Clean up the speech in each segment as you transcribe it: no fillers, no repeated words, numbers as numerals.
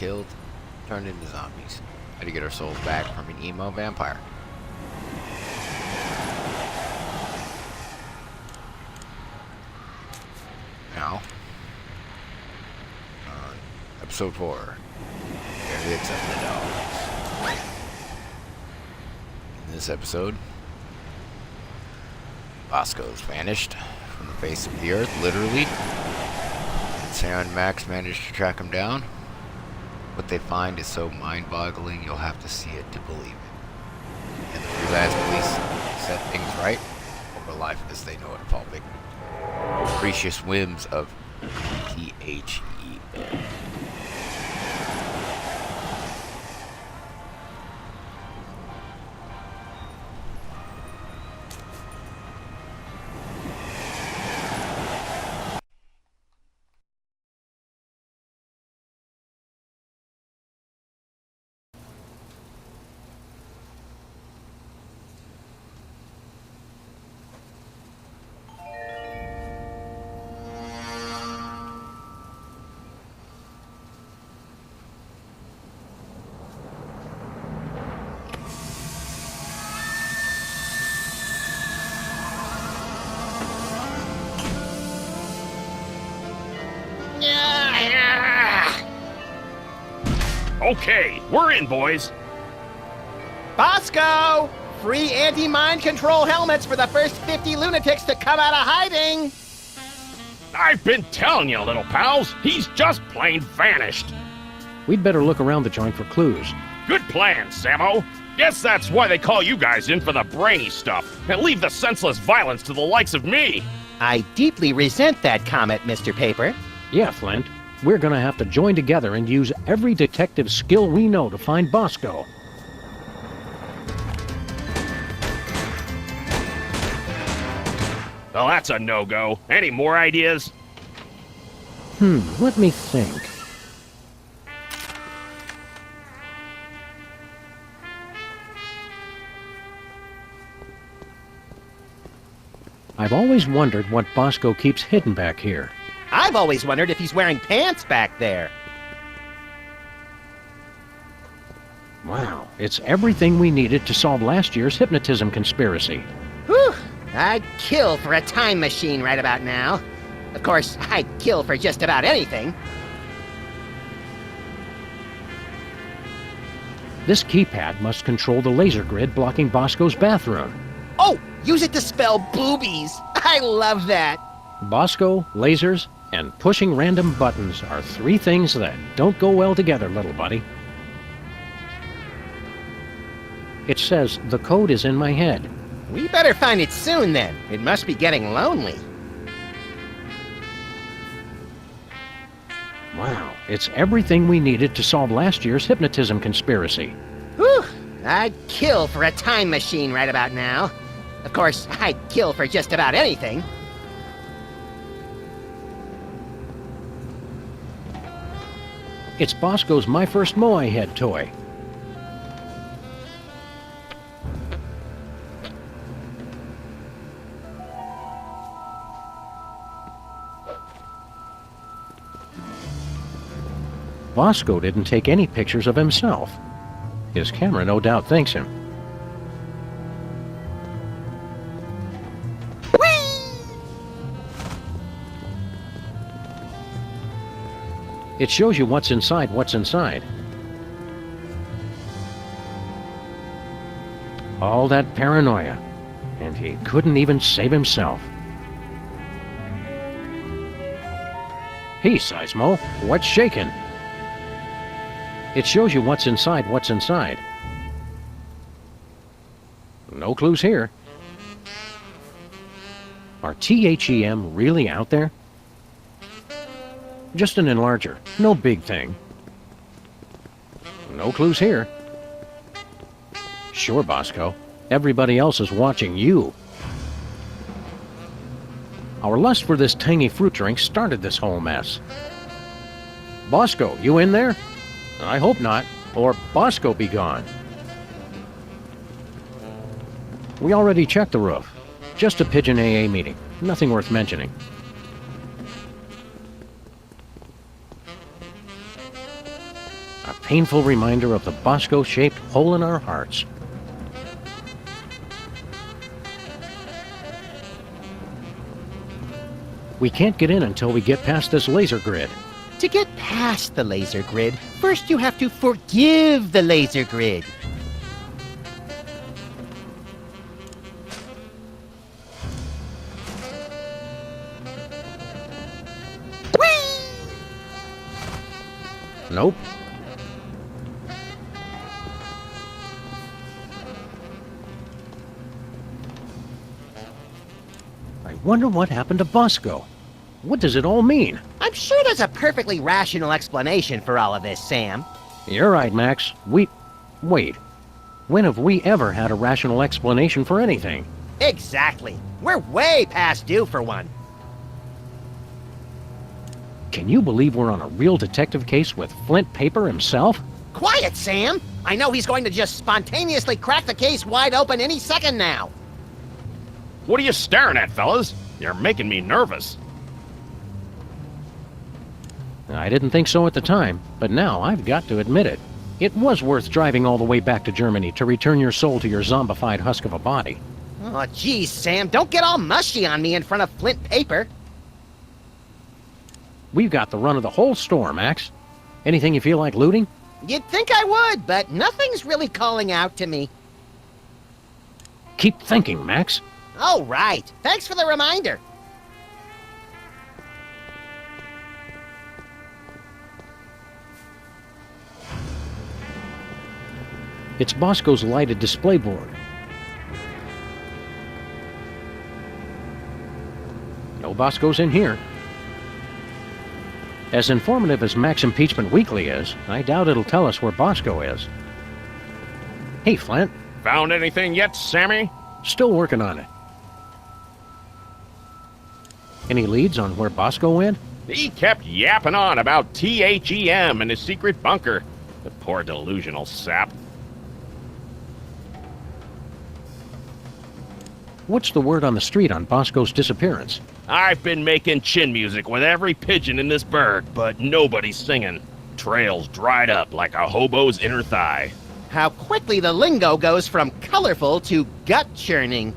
killed, turned into zombies. Had to get our souls back from an emo vampire. Now, episode 4. Here gets up the dogs. In this episode, Bosco's vanished from the face of the earth, literally. Sarah and Max managed to track him down. What they find is so mind-boggling, you'll have to see it to believe it. And the Freelance Police set things right over life as they know it fall victim to capricious whims of THEN. Okay, we're in, boys. Bosco! Free anti-mind control helmets for the first 50 lunatics to come out of hiding! I've been telling you, little pals, he's just plain vanished. We'd better look around the joint for clues. Good plan, Sammo. Guess that's why they call you guys in for the brainy stuff, and leave the senseless violence to the likes of me. I deeply resent that comment, Mr. Paper. Yeah, Flint. We're gonna have to join together and use every detective skill we know to find Bosco. Well, that's a no-go. Any more ideas? Let me think. I've always wondered what Bosco keeps hidden back here. I've always wondered if he's wearing pants back there. Wow, it's everything we needed to solve last year's hypnotism conspiracy. Whew! I'd kill for a time machine right about now. Of course, I'd kill for just about anything. This keypad must control the laser grid blocking Bosco's bathroom. Oh! Use it to spell boobies! I love that! Bosco, lasers, and pushing random buttons are three things that don't go well together, little buddy. It says the code is in my head. We better find it soon, then. It must be getting lonely. Wow, it's everything we needed to solve last year's hypnotism conspiracy. Whew! I'd kill for a time machine right about now. Of course, I'd kill for just about anything. It's Bosco's My First Moai head toy. Bosco didn't take any pictures of himself. His camera no doubt thanks him. It shows you what's inside what's inside. All that paranoia, and he couldn't even save himself. Hey, Seismo, what's shaking? It shows you what's inside what's inside. No clues here. Are THEM really out there? Just an enlarger. No big thing. No clues here. Sure, Bosco. Everybody else is watching you. Our lust for this tangy fruit drink started this whole mess. Bosco, you in there? I hope not, or Bosco be gone. We already checked the roof. Just a pigeon AA meeting. Nothing worth mentioning. painful reminder of the Bosco-shaped hole in our hearts. We can't get in until we get past this laser grid. To get past the laser grid, first you have to forgive the laser grid. Nope. I wonder what happened to Bosco. What does it all mean? I'm sure there's a perfectly rational explanation for all of this, Sam. You're right, Max. Wait. When have we ever had a rational explanation for anything? Exactly. We're way past due for one. Can you believe we're on a real detective case with Flint Paper himself? Quiet, Sam! I know he's going to just spontaneously crack the case wide open any second now. What are you staring at, fellas? You're making me nervous. I didn't think so at the time, but now I've got to admit it. It was worth driving all the way back to Germany to return your soul to your zombified husk of a body. Oh, geez, Sam, don't get all mushy on me in front of Flint Paper. We've got the run of the whole store, Max. Anything you feel like looting? You'd think I would, but nothing's really calling out to me. Keep thinking, Max. Oh, right. Thanks for the reminder. It's Bosco's lighted display board. No Bosco's in here. As informative as Max Impeachment Weekly is, I doubt it'll tell us where Bosco is. Hey, Flint. Found anything yet, Sammy? Still working on it. Any leads on where Bosco went? He kept yapping on about THEM and his secret bunker. The poor delusional sap. What's the word on the street on Bosco's disappearance? I've been making chin music with every pigeon in this burg, but nobody's singing. Trails dried up like a hobo's inner thigh. How quickly the lingo goes from colorful to gut-churning.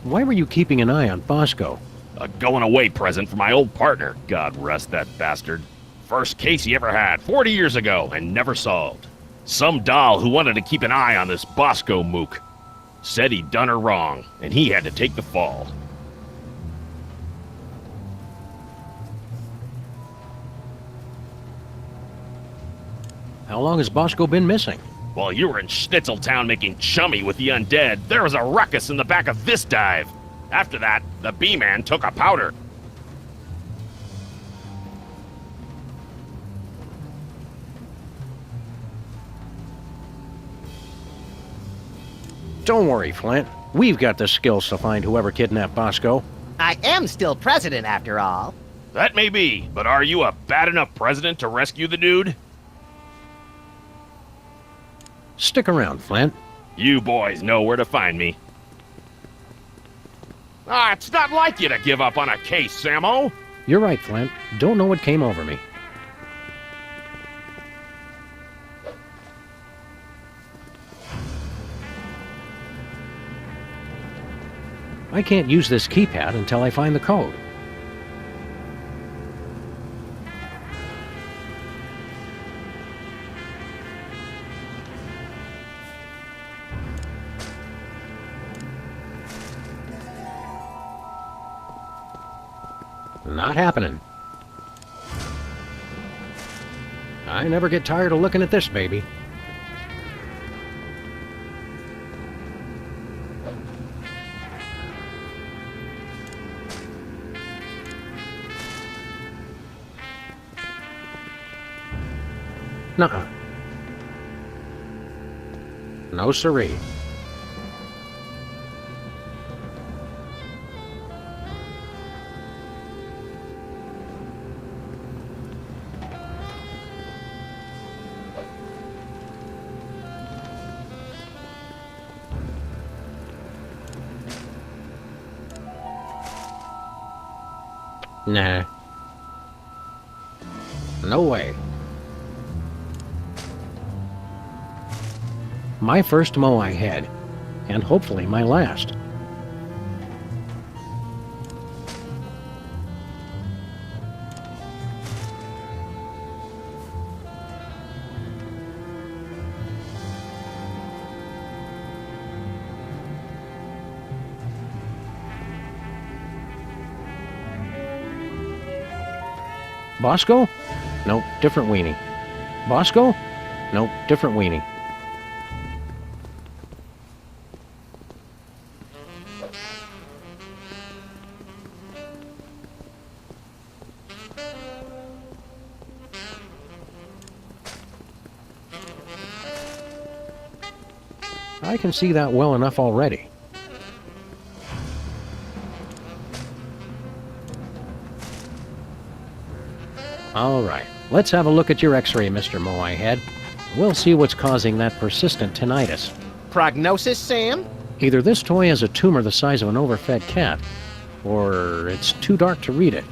Why were you keeping an eye on Bosco? A going-away present for my old partner, God rest that bastard. First case he ever had, 40 years ago, and never solved. Some doll who wanted to keep an eye on this Bosco mook. Said he'd done her wrong, and he had to take the fall. How long has Bosco been missing? While you were in Schnitzeltown making chummy with the undead, there was a ruckus in the back of this dive. After that, the B-Man took a powder. Don't worry, Flint. We've got the skills to find whoever kidnapped Bosco. I am still president, after all. That may be, but are you a bad enough president to rescue the dude? Stick around, Flint. You boys know where to find me. It's not like you to give up on a case, Sammo. You're right, Flint. Don't know what came over me. I can't use this keypad until I find the code. Not happening. I never get tired of looking at this baby. Nuh-uh. No siree. Nah. No way. My first mow I had, and hopefully my last. Bosco? Nope, different weenie. Bosco? Nope, different weenie. I can see that well enough already. All right, let's have a look at your X-ray, Mr. Moehead. We'll see what's causing that persistent tinnitus. Prognosis, Sam? Either this toy has a tumor the size of an overfed cat, or it's too dark to read it.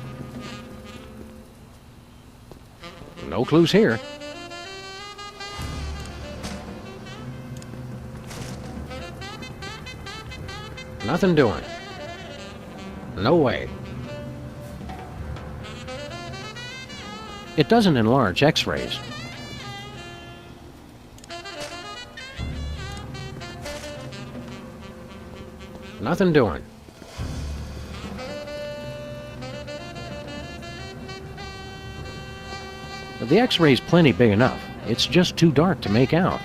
No clues here. Nothing doing. No way. It doesn't enlarge X-rays. Nothing doing. The X-ray's plenty big enough. It's just too dark to make out.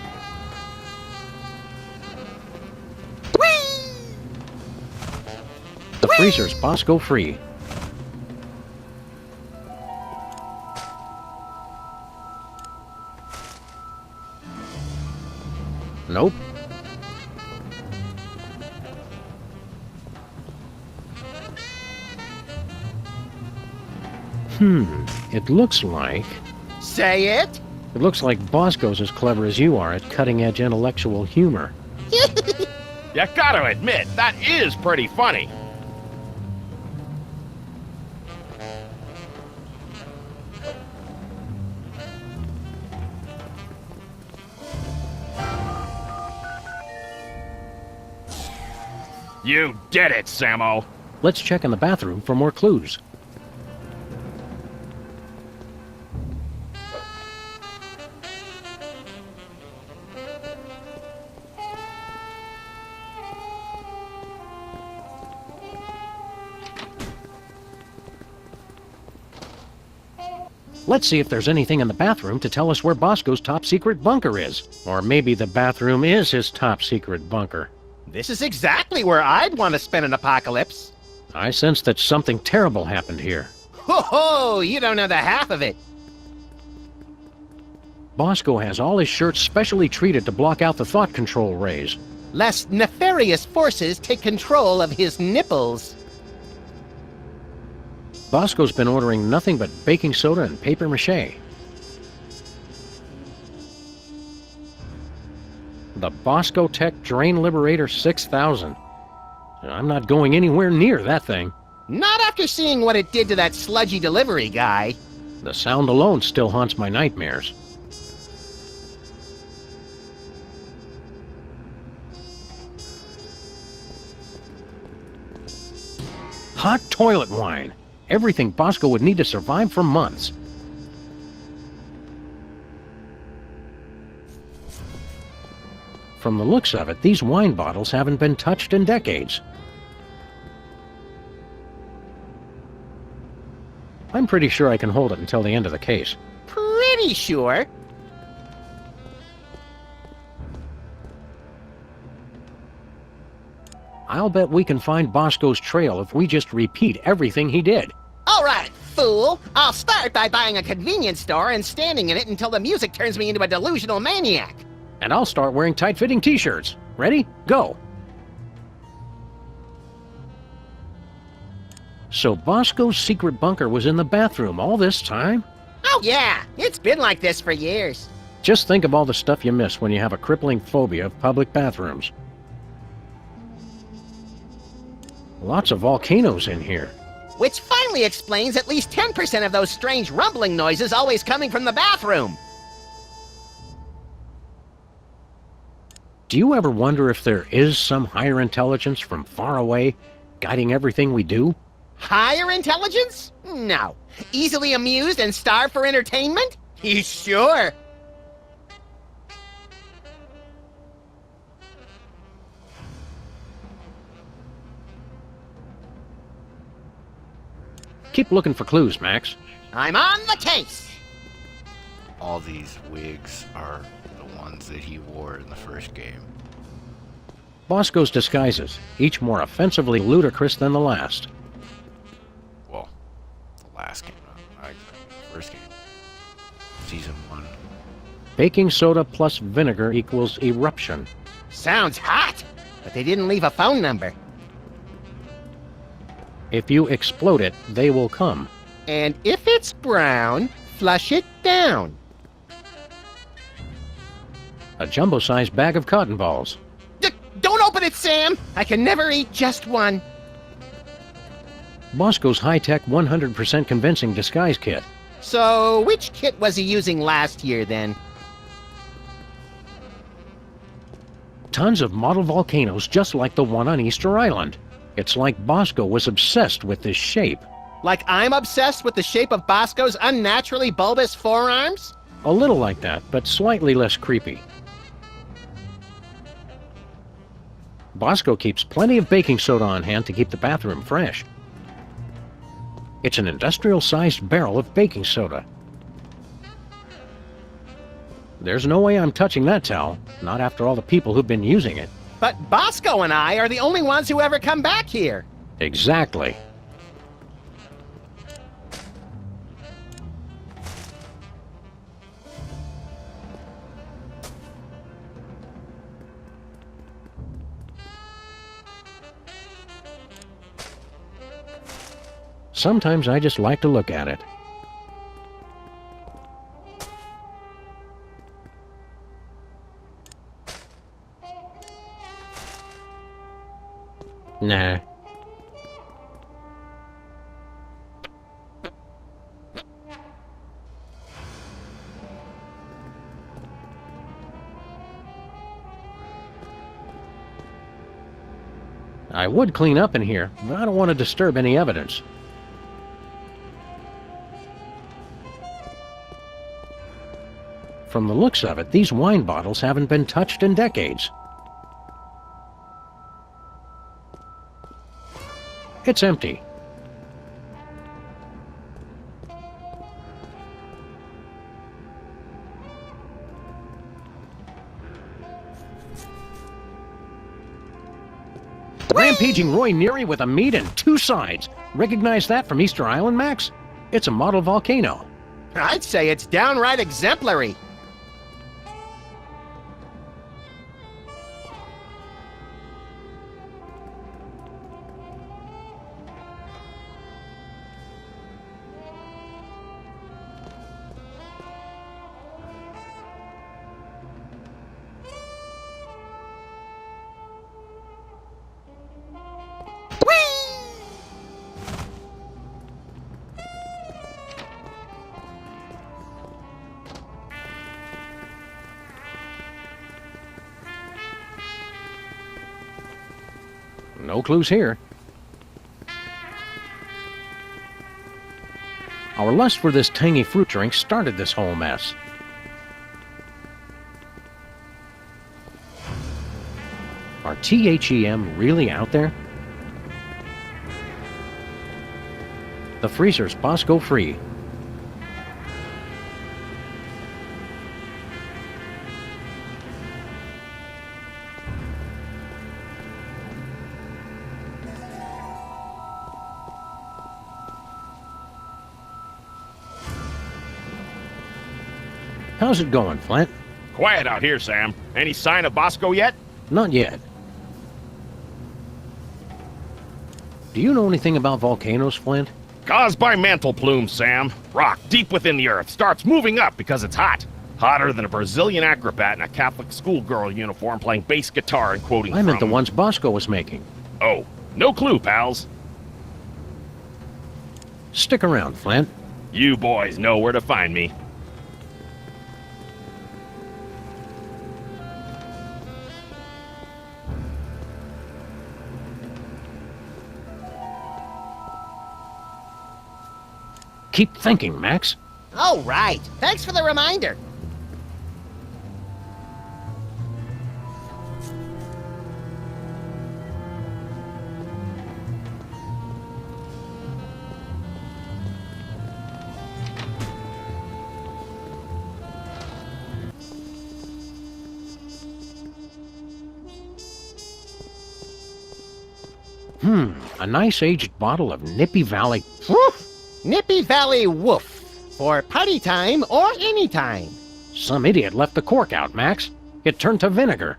The freezer's Bosco free. Nope. It looks like... Say it? It looks like Bosco's as clever as you are at cutting-edge intellectual humor. You gotta admit, that is pretty funny. You did it, Sammo. Let's check in the bathroom for more clues. Let's see if there's anything in the bathroom to tell us where Bosco's top-secret bunker is. Or maybe the bathroom is his top-secret bunker. This is exactly where I'd want to spend an apocalypse. I sense that something terrible happened here. Ho ho! You don't know the half of it. Bosco has all his shirts specially treated to block out the thought control rays. Lest nefarious forces take control of his nipples. Bosco's been ordering nothing but baking soda and paper mache. The Bosco Tech Drain Liberator 6000. I'm not going anywhere near that thing. Not after seeing what it did to that sludgy delivery guy. The sound alone still haunts my nightmares. Hot toilet wine. Everything Bosco would need to survive for months. From the looks of it, these wine bottles haven't been touched in decades. I'm pretty sure I can hold it until the end of the case. Pretty sure. I'll bet we can find Bosco's trail if we just repeat everything he did. All right, fool. I'll start by buying a convenience store and standing in it until the music turns me into a delusional maniac. And I'll start wearing tight-fitting t-shirts. Ready? Go! So Bosco's secret bunker was in the bathroom all this time? Oh yeah, it's been like this for years. Just think of all the stuff you miss when you have a crippling phobia of public bathrooms. Lots of volcanoes in here. Which finally explains at least 10% of those strange rumbling noises always coming from the bathroom. Do you ever wonder if there is some higher intelligence from far away, guiding everything we do? Higher intelligence? No. Easily amused and starved for entertainment? You sure? Keep looking for clues, Max. I'm on the case! All these wigs are the ones that he wore in the first game. Bosco's disguises, each more offensively ludicrous than the last. Well, the last game, not exactly the first game. Season 1. Baking soda plus vinegar equals eruption. Sounds hot! But they didn't leave a phone number. If you explode it, they will come. And if it's brown, flush it down. A jumbo-sized bag of cotton balls. Don't open it, Sam! I can never eat just one. Bosco's high-tech 100% convincing disguise kit. So, which kit was he using last year, then? Tons of model volcanoes just like the one on Easter Island. It's like Bosco was obsessed with this shape. Like I'm obsessed with the shape of Bosco's unnaturally bulbous forearms? A little like that, but slightly less creepy. Bosco keeps plenty of baking soda on hand to keep the bathroom fresh. It's an industrial-sized barrel of baking soda. There's no way I'm touching that towel, not after all the people who've been using it. But Bosco and I are the only ones who ever come back here. Exactly. Sometimes I just like to look at it. Nah. I would clean up in here, but I don't want to disturb any evidence. From the looks of it, these wine bottles haven't been touched in decades. It's empty. Rampaging Roy Neary with a meat and two sides. Recognize that from Easter Island, Max? It's a model volcano. I'd say it's downright exemplary. No clues here. Our lust for this tangy fruit drink started this whole mess. Are THEM really out there? The freezer's Bosco free. How's it going, Flint? Quiet out here, Sam. Any sign of Bosco yet? Not yet. Do you know anything about volcanoes, Flint? Caused by mantle plumes, Sam. Rock deep within the earth starts moving up because it's hot. Hotter than a Brazilian acrobat in a Catholic schoolgirl uniform playing bass guitar and quoting I meant the from... ones Bosco was making. Oh, no clue, pals. Stick around, Flint. You boys know where to find me. Keep thinking, Max. Oh, right. Thanks for the reminder. A nice aged bottle of Nippy Valley. Woof! Nippy Valley Woof. For party time or any time. Some idiot left the cork out, Max. It turned to vinegar.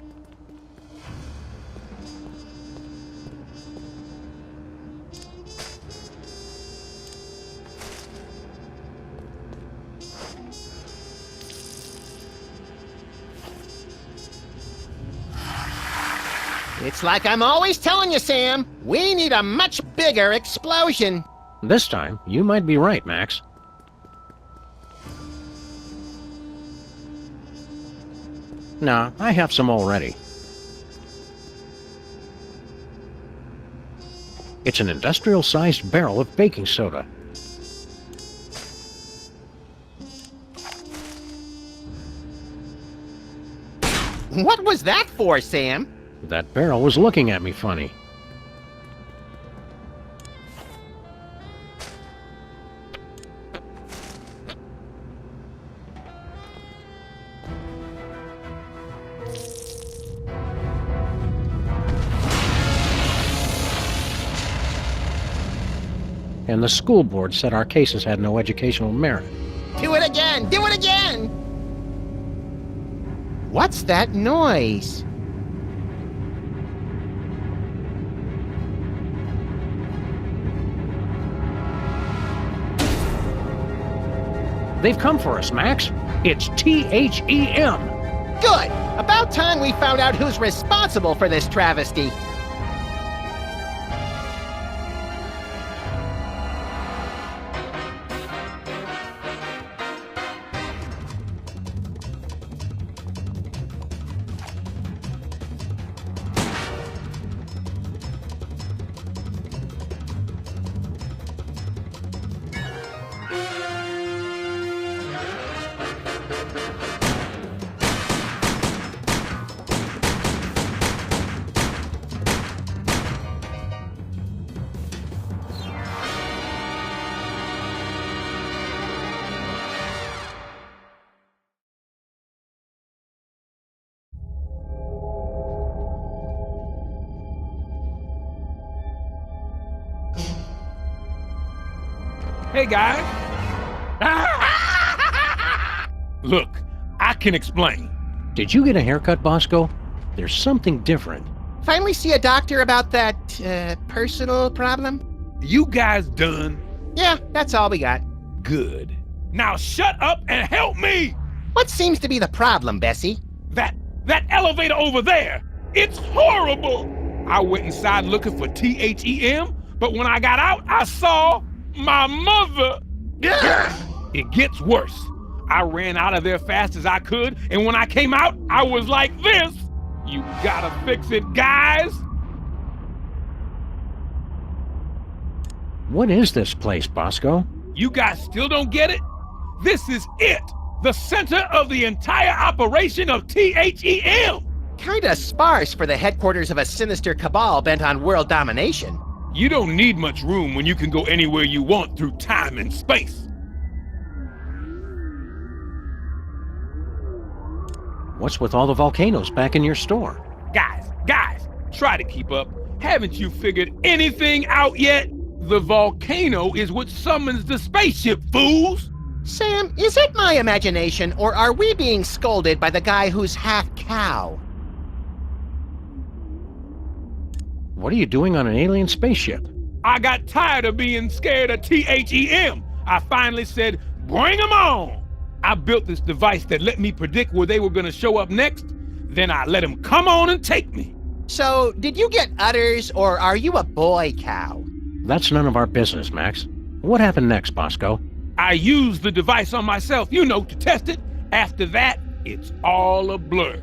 It's like I'm always telling you, Sam. We need a much bigger explosion. This time, you might be right, Max. Nah, I have some already. It's an industrial-sized barrel of baking soda. What was that for, Sam? That barrel was looking at me funny. And the school board said our cases had no educational merit. Do it again! Do it again! What's that noise? They've come for us, Max. It's THEM. Good! About time we found out who's responsible for this travesty. Hey, guys. Look, I can explain. Did you get a haircut, Bosco? There's something different. Finally see a doctor about that, personal problem? You guys done? Yeah, that's all we got. Good. Now shut up and help me! What seems to be the problem, Bessie? That elevator over there, it's horrible! I went inside looking for THEM, but when I got out, I saw my mother! It gets worse. I ran out of there fast as I could, and when I came out, I was like this. You gotta fix it, guys! What is this place, Bosco? You guys still don't get it? This is it! The center of the entire operation of THEM! Kinda sparse for the headquarters of a sinister cabal bent on world domination. You don't need much room when you can go anywhere you want through time and space. What's with all the volcanoes back in your store? Guys, try to keep up. Haven't you figured anything out yet? The volcano is what summons the spaceship, fools! Sam, is it my imagination, or are we being scolded by the guy who's half cow? What are you doing on an alien spaceship? I got tired of being scared of THEM. I finally said, bring them on! I built this device that let me predict where they were gonna show up next. Then I let them come on and take me. So, did you get udders, or are you a boy cow? That's none of our business, Max. What happened next, Bosco? I used the device on myself, to test it. After that, it's all a blur.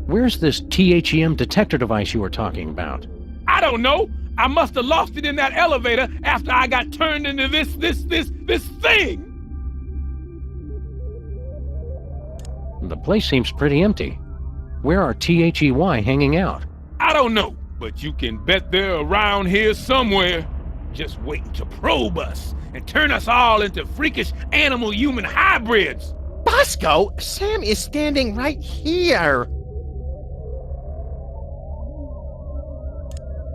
Where's this THEM detector device you were talking about? I don't know. I must have lost it in that elevator after I got turned into this thing. The place seems pretty empty. Where are THEY hanging out? I don't know, but you can bet they're around here somewhere, just waiting to probe us and turn us all into freakish animal-human hybrids. Bosco, Sam is standing right here.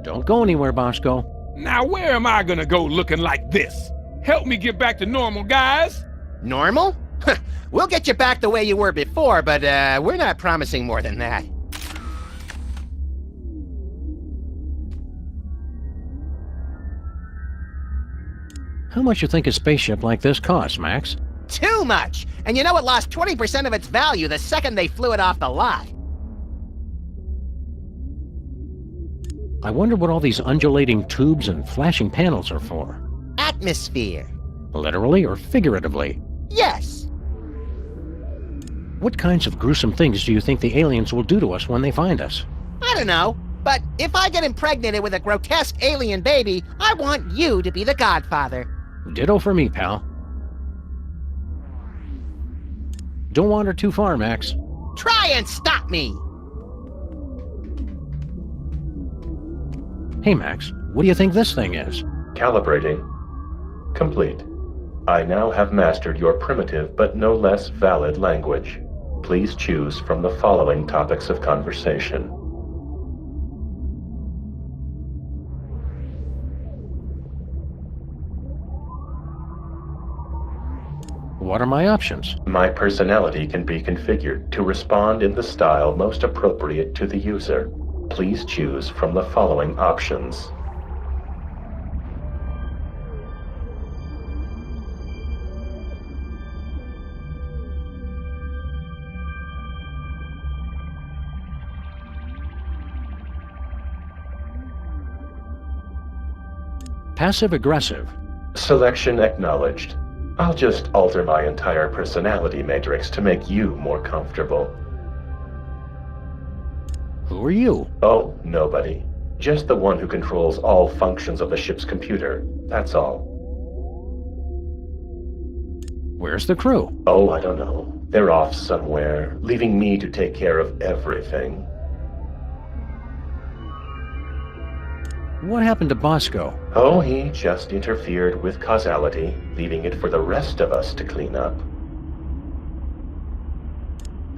Don't go anywhere, Bosco. Now where am I gonna go looking like this? Help me get back to normal, guys. Normal? We'll get you back the way you were before, but we're not promising more than that. How much you think a spaceship like this costs, Max? Too much! And it lost 20% of its value the second they flew it off the lot. I wonder what all these undulating tubes and flashing panels are for. Atmosphere. Literally or figuratively? Yes. What kinds of gruesome things do you think the aliens will do to us when they find us? I don't know, but if I get impregnated with a grotesque alien baby, I want you to be the godfather. Ditto for me, pal. Don't wander too far, Max. Try and stop me! Hey, Max, what do you think this thing is? Calibrating. Complete. I now have mastered your primitive but no less valid language. Please choose from the following topics of conversation. What are my options? My personality can be configured to respond in the style most appropriate to the user. Please choose from the following options. Passive-aggressive. Selection acknowledged. I'll just alter my entire personality matrix to make you more comfortable. Who are you? Oh, nobody. Just the one who controls all functions of the ship's computer. That's all. Where's the crew? Oh, I don't know. They're off somewhere, leaving me to take care of everything. What happened to Bosco? Oh, he just interfered with causality, leaving it for the rest of us to clean up.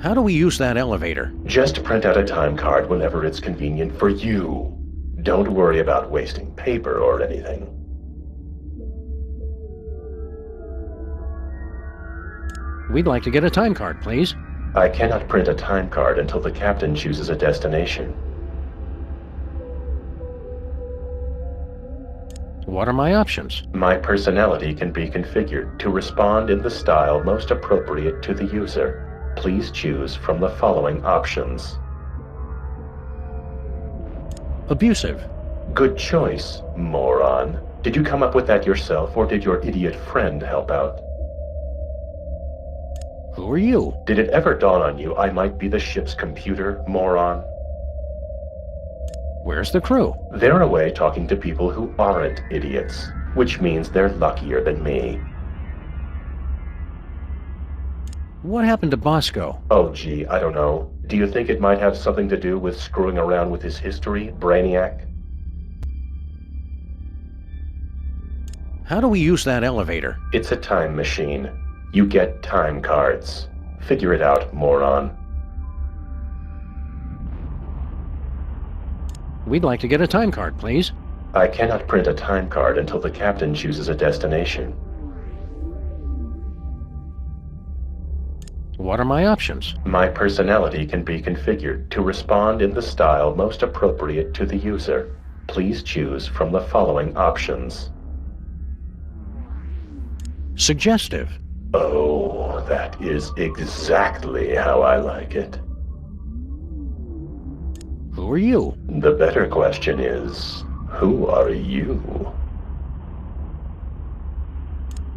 How do we use that elevator? Just print out a time card whenever it's convenient for you. Don't worry about wasting paper or anything. We'd like to get a time card, please. I cannot print a time card until the captain chooses a destination. What are my options? My personality can be configured to respond in the style most appropriate to the user. Please choose from the following options. Abusive. Good choice, moron. Did you come up with that yourself, or did your idiot friend help out? Who are you? Did it ever dawn on you I might be the ship's computer, moron? Where's the crew? They're away talking to people who aren't idiots, which means they're luckier than me. What happened to Bosco? Oh gee, I don't know. Do you think it might have something to do with screwing around with his history, Brainiac? How do we use that elevator? It's a time machine. You get time cards. Figure it out, moron. We'd like to get a time card, please. I cannot print a time card until the captain chooses a destination. What are my options? My personality can be configured to respond in the style most appropriate to the user. Please choose from the following options. Suggestive. Oh, that is exactly how I like it. Who are you? The better question is, Who are you?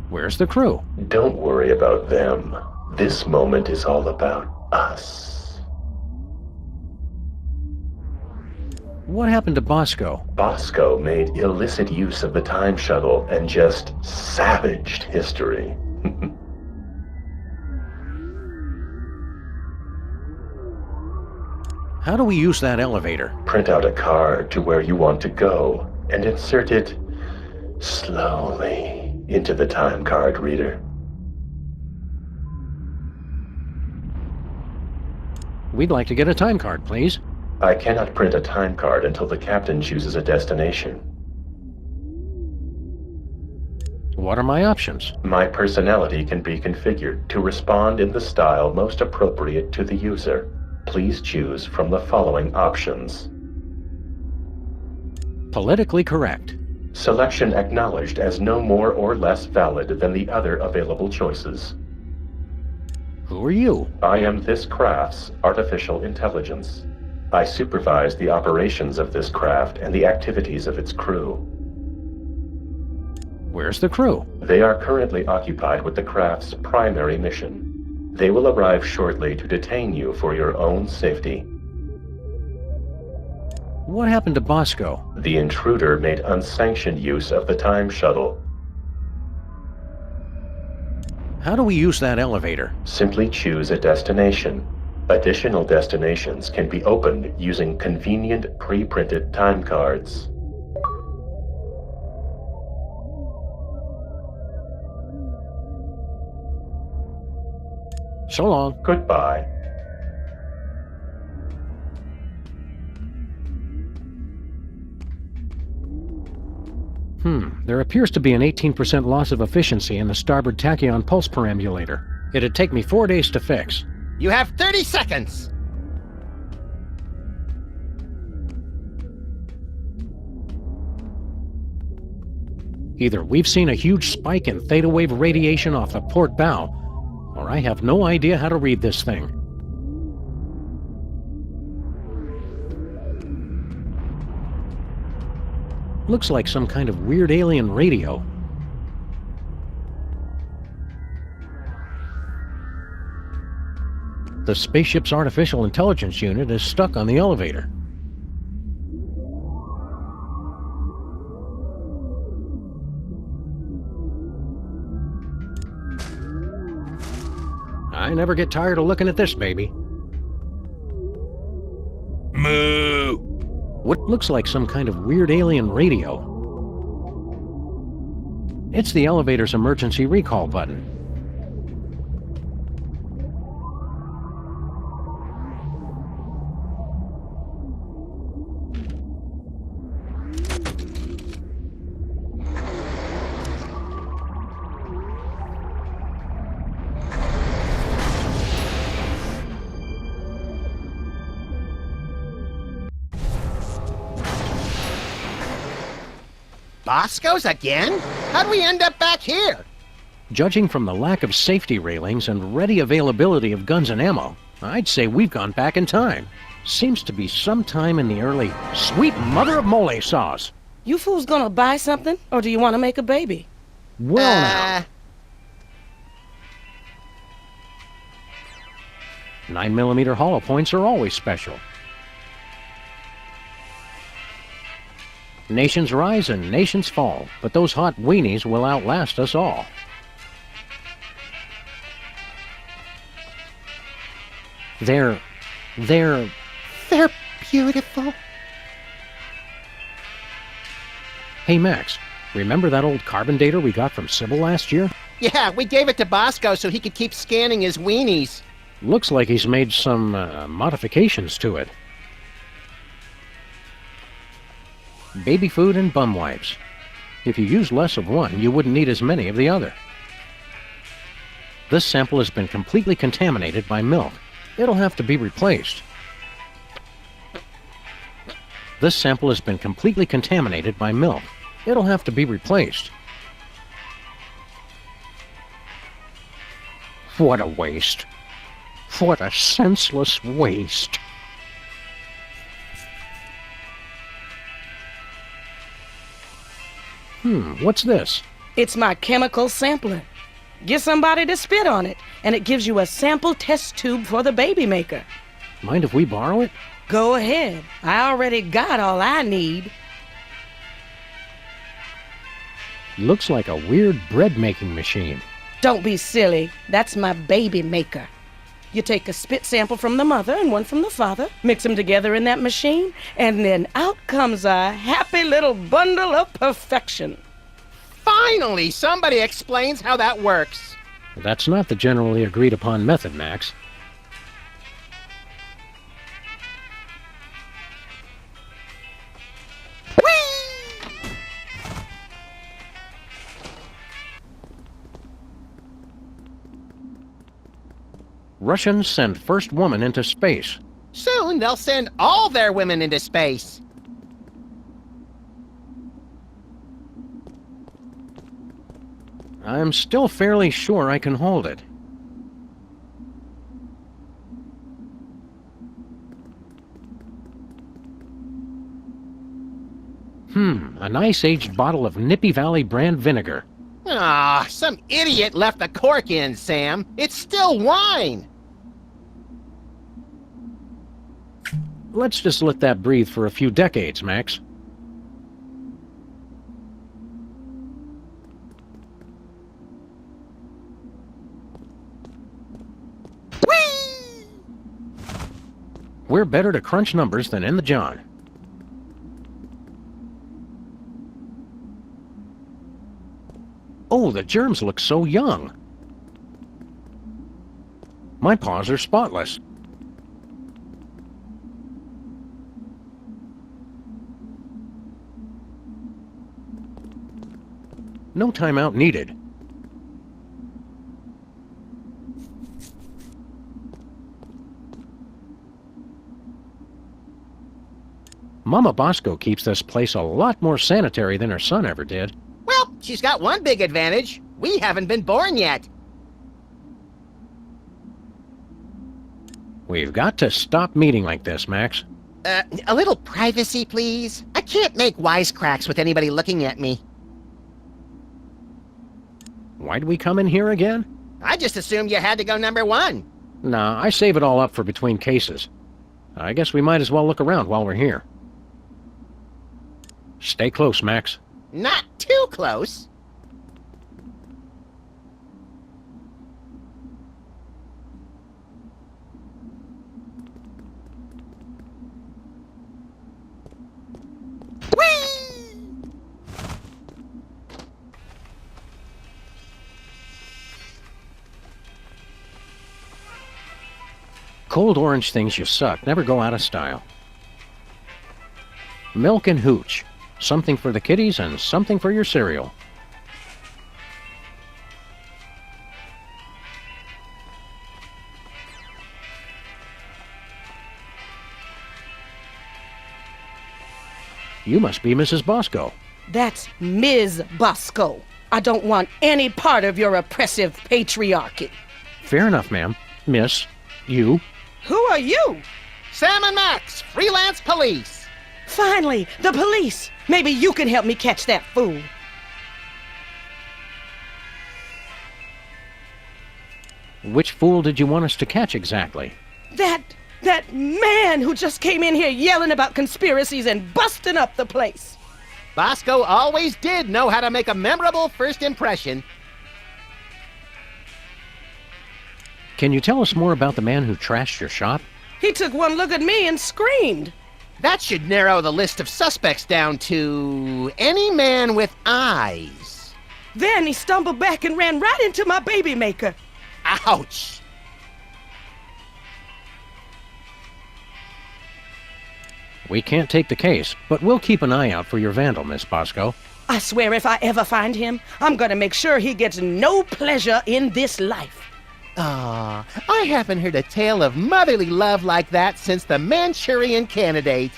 Where's the crew? Don't worry about them. This moment is all about us. What happened to Bosco? Bosco made illicit use of the time shuttle and just savaged history. How do we use that elevator? Print out a card to where you want to go and insert it slowly into the time card reader. We'd like to get a time card, please. I cannot print a time card until the captain chooses a destination. What are my options? My personality can be configured to respond in the style most appropriate to the user. Please choose from the following options. Politically correct. Selection acknowledged as no more or less valid than the other available choices. Who are you? I am this craft's artificial intelligence. I supervise the operations of this craft and the activities of its crew. Where's the crew? They are currently occupied with the craft's primary mission. They will arrive shortly to detain you for your own safety. What happened to Bosco? The intruder made unsanctioned use of the time shuttle. How do we use that elevator? Simply choose a destination. Additional destinations can be opened using convenient pre-printed time cards. So long. Goodbye. There appears to be an 18% loss of efficiency in the starboard tachyon pulse perambulator. It'd take me 4 days to fix. You have 30 seconds! Either we've seen a huge spike in theta wave radiation off the port bow, or I have no idea how to read this thing. Looks like some kind of weird alien radio. The spaceship's artificial intelligence unit is stuck on the elevator. I never get tired of looking at this baby. Moo! What looks like some kind of weird alien radio. It's the elevator's emergency recall button. Boscos again? How'd we end up back here? Judging from the lack of safety railings and ready availability of guns and ammo, I'd say we've gone back in time. Seems to be sometime in the early sweet mother of mole sauce. You fools gonna buy something, or do you want to make a baby? Well now. 9mm hollow points are always special. Nations rise and nations fall, but those hot weenies will outlast us all. They're beautiful. Hey Max, remember that old carbon dater we got from Sybil last year? Yeah, we gave it to Bosco so he could keep scanning his weenies. Looks like he's made some modifications to it. Baby food and bum wipes. If you use less of one, you wouldn't need as many of the other. This sample has been completely contaminated by milk. It'll have to be replaced. This sample has been completely contaminated by milk. It'll have to be replaced. What a waste. What a senseless waste. What's this? It's my chemical sampler. Get somebody to spit on it, and it gives you a sample test tube for the baby maker. Mind if we borrow it? Go ahead. I already got all I need. Looks like a weird bread-making machine. Don't be silly. That's my baby maker. You take a spit sample from the mother and one from the father, mix them together in that machine, and then out comes a happy little bundle of perfection. Finally, somebody explains how that works. That's not the generally agreed upon method, Max. Russians send first woman into space. Soon they'll send all their women into space. I'm still fairly sure I can hold it. A nice aged bottle of Nippy Valley brand vinegar. Ah, some idiot left the cork in, Sam. It's still wine. Let's just let that breathe for a few decades, Max. Whee! We're better to crunch numbers than in the John. Oh, the germs look so young. My paws are spotless. No timeout needed. Mama Bosco keeps this place a lot more sanitary than her son ever did. Well, she's got one big advantage. We haven't been born yet. We've got to stop meeting like this, Max. A little privacy, please. I can't make wisecracks with anybody looking at me. Why'd we come in here again? I just assumed you had to go number one. Nah, I save it all up for between cases. I guess we might as well look around while we're here. Stay close, Max. Not too close. Whee! Cold orange things you suck never go out of style. Milk and hooch. Something for the kiddies and something for your cereal. You must be Mrs. Bosco. That's Ms. Bosco. I don't want any part of your oppressive patriarchy. Fair enough, ma'am. Miss, you. Who are you? Sam and Max, Freelance Police. Finally, the police. Maybe you can help me catch that fool. Which fool did you want us to catch exactly? That man who just came in here yelling about conspiracies and busting up the place. Bosco always did know how to make a memorable first impression. Can you tell us more about the man who trashed your shop? He took one look at me and screamed. That should narrow the list of suspects down to any man with eyes. Then he stumbled back and ran right into my baby maker. Ouch! We can't take the case, but we'll keep an eye out for your vandal, Miss Bosco. I swear if I ever find him, I'm gonna make sure he gets no pleasure in this life. Ah, I haven't heard a tale of motherly love like that since the Manchurian Candidate.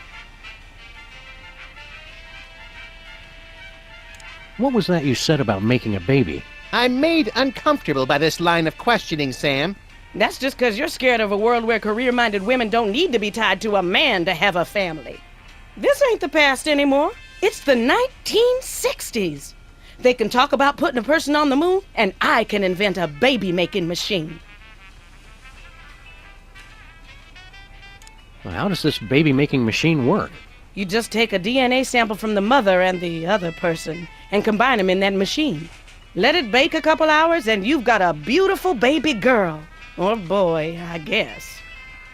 What was that you said about making a baby? I'm made uncomfortable by this line of questioning, Sam. That's just because you're scared of a world where career-minded women don't need to be tied to a man to have a family. This ain't the past anymore. It's the 1960s. They can talk about putting a person on the moon, and I can invent a baby-making machine. Well, how does this baby-making machine work? You just take a DNA sample from the mother and the other person and combine them in that machine. Let it bake a couple hours and you've got a beautiful baby girl. Or boy, I guess.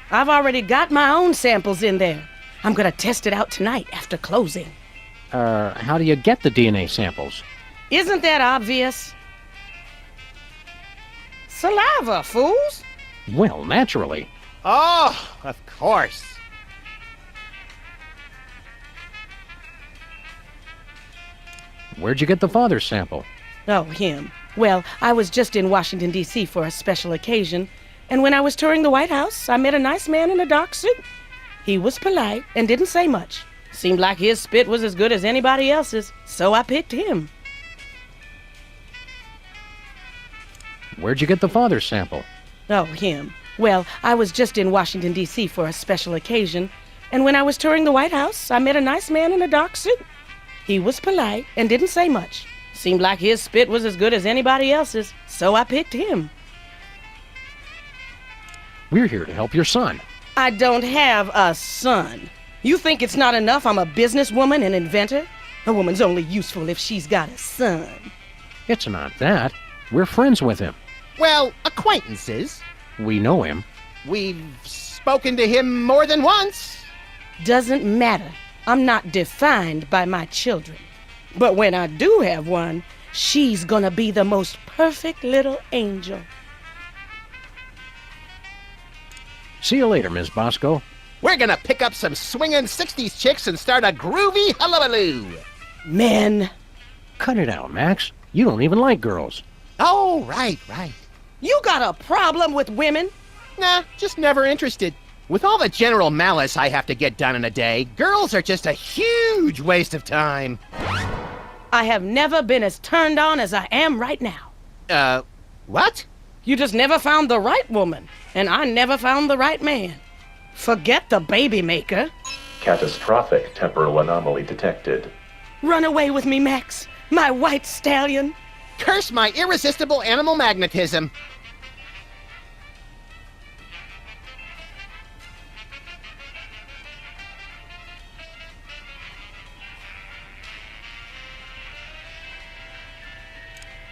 I've already got my own samples in there. I'm gonna test it out tonight after closing. How do you get the DNA samples? Isn't that obvious? Saliva, fools! Well, naturally. Oh, of course. Where'd you get the father's sample? Oh, him. Well, I was just in Washington, D.C. for a special occasion, and when I was touring the White House, I met a nice man in a dark suit. He was polite and didn't say much. Seemed like his spit was as good as anybody else's, so I picked him. Where'd you get the father's sample? Oh, him. Well, I was just in Washington, D.C. for a special occasion, and when I was touring the White House, I met a nice man in a dark suit. He was polite and didn't say much. Seemed like his spit was as good as anybody else's, so I picked him. We're here to help your son. I don't have a son. You think it's not enough I'm a businesswoman and inventor? A woman's only useful if she's got a son. It's not that. We're friends with him. Well, acquaintances. We know him. We've spoken to him more than once. Doesn't matter. I'm not defined by my children. But when I do have one, she's gonna be the most perfect little angel. See you later, Ms. Bosco. We're gonna pick up some swingin' 60s chicks and start a groovy hullabaloo. Men. Cut it out, Max. You don't even like girls. Oh, right. You got a problem with women? Nah, just never interested. With all the general malice I have to get done in a day, girls are just a huge waste of time. I have never been as turned on as I am right now. What? You just never found the right woman, and I never found the right man. Forget the baby maker. Catastrophic temporal anomaly detected. Run away with me, Max, my white stallion. Curse my irresistible animal magnetism.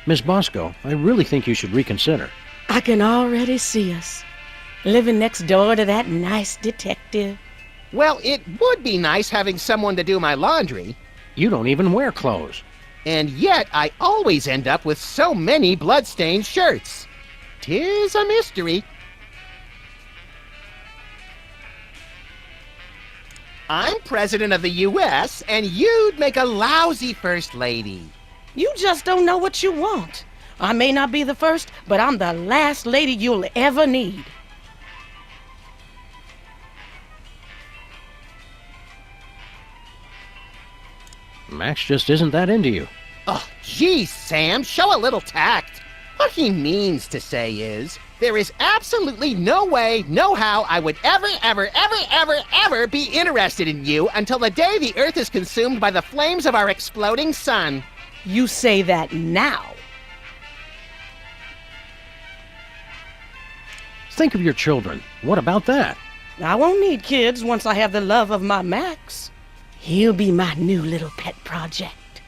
Miss Bosco, I really think you should reconsider. I can already see us, living next door to that nice detective. Well, it would be nice having someone to do my laundry. You don't even wear clothes. And yet I always end up with so many blood-stained shirts. 'Tis a mystery. I'm president of the U.S., and you'd make a lousy first lady. You just don't know what you want. I may not be the first, but I'm the last lady you'll ever need. Max just isn't that into you. Oh, geez, Sam, show a little tact. What he means to say is, there is absolutely no way, no how I would ever be interested in you until the day the Earth is consumed by the flames of our exploding sun. You say that now. Think of your children. What about that? I won't need kids once I have the love of my Max. He'll be my new little pet project.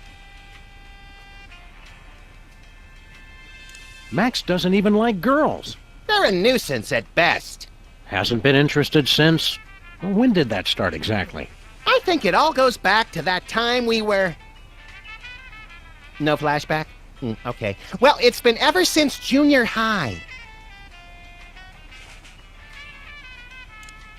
Max doesn't even like girls. They're a nuisance at best. Hasn't been interested since... When did that start exactly? I think it all goes back to that time we were... No flashback? Okay. Well, it's been ever since junior high.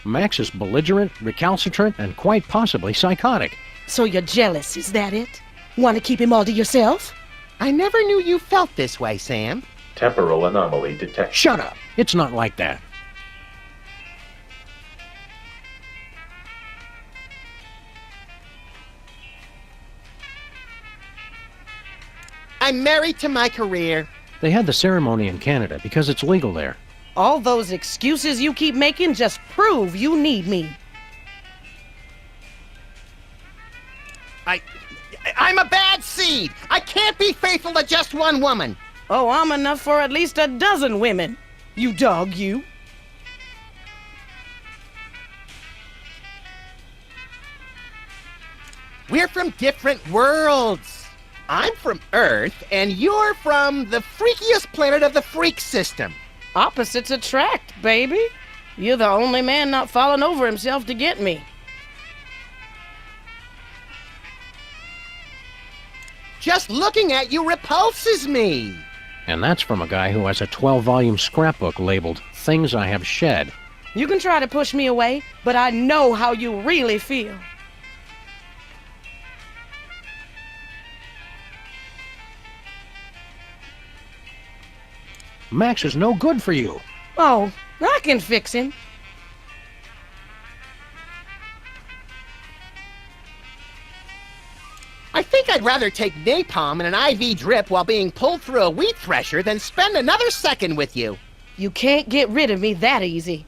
Max is belligerent, recalcitrant, and quite possibly psychotic. So you're jealous, is that it? Want to keep him all to yourself? I never knew you felt this way, Sam. Temporal anomaly detected. Shut up! It's not like that. I'm married to my career. They had the ceremony in Canada because it's legal there. All those excuses you keep making just prove you need me. I'm a bad seed. I can't be faithful to just one woman. Oh, I'm enough for at least a dozen women. You dog, you. We're from different worlds. I'm from Earth, and you're from the freakiest planet of the freak system. Opposites attract, baby. You're the only man not falling over himself to get me. Just looking at you repulses me. And that's from a guy who has a 12-volume scrapbook labeled Things I Have Shed. You can try to push me away, but I know how you really feel. Max is no good for you. Oh, I can fix him. I think I'd rather take napalm and an IV drip while being pulled through a wheat thresher than spend another second with you. You can't get rid of me that easy.